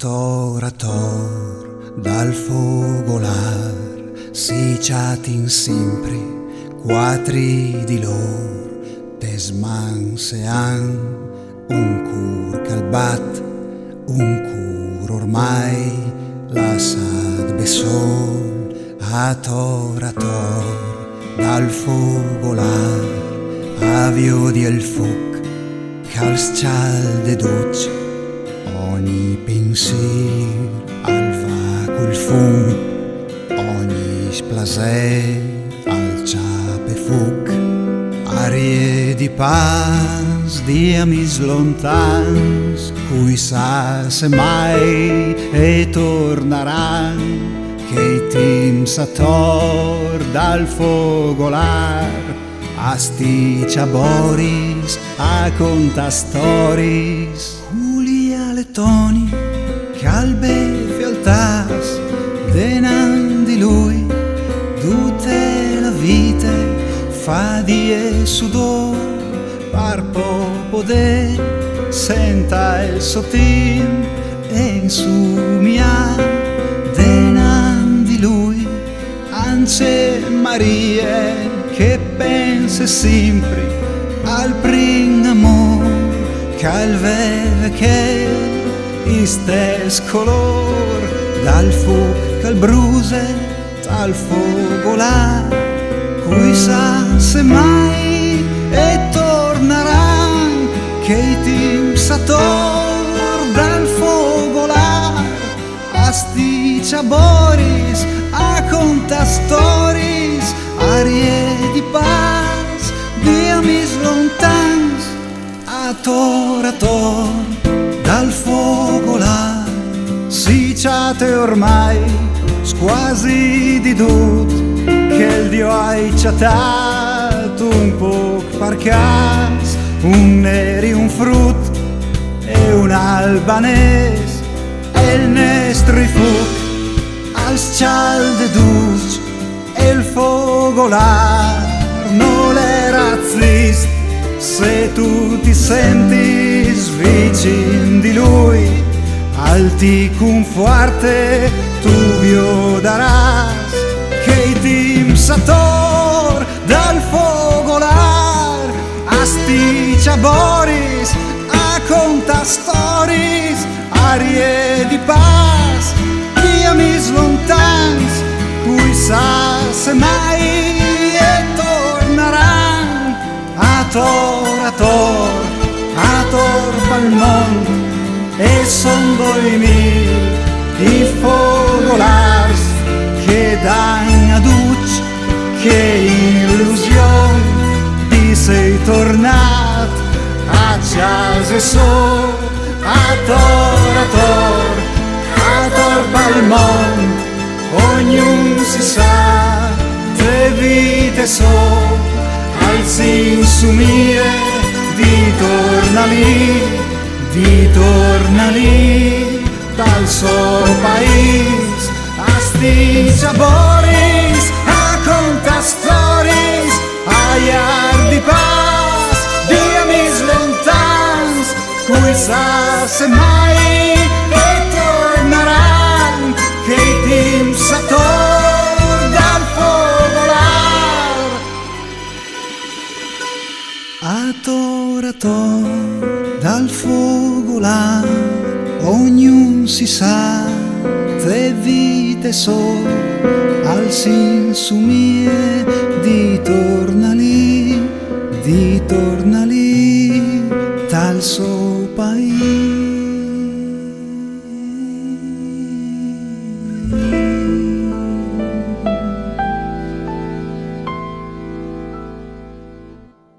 Ator dal fogolar si chatin sempre quattri di lor desmansean un cur calbat, un cur ormai lasciat besol. Ator dal fogolar avio di el fuc cals cialde duc ogni pensier al va col fum, ogni splaser al ciape fuc, arie di paz, di amis lontans, cui sa se mai e tornaran, che i temps ator dal fogolar, a sti ciaboris, a conta storis, le toni che albe fialtas denan di lui tutte la vita fa di e sudor par poder senta il sotin e in su mia denan di lui ance Maria che pensa sempre al prim amor che al che istes color dal fuc che al bruse dal fogolar, cui sa se mai e tornaran, che i temps ator dal fogolar, a sti ciaboris, a conta storis, arie di paz, di amis lontans. Ator dal fogolar si ciate ormai squasi di dut che il Dio hai ciatato un po' par cas, un neri un frut e un albanes e il nestri fuc al cialde duc e il fogolar non le razzist. Se tu ti senti vicin di lui, alti con forte tu vio darás, che i temps ator dal fogolar, a sti ciaboris, a conta storis, arie di paz, di amis lontans, cui sa se mai e tornaran. Ator pal mont e son 2000 i fogolars che dan a duc, che illusion di sei tornat a casa so. Ator pal mont, ognun si sa te vite so al senso mie di torna lì dal suo paese, a sti ciaboris, a conta storis, a iar di paz, di amis lontans, cui sa se mai e tornaran, che i temps ator dal fogolar. Ator dal fogolar, ognun si sa te vite so al senso mie di torna lì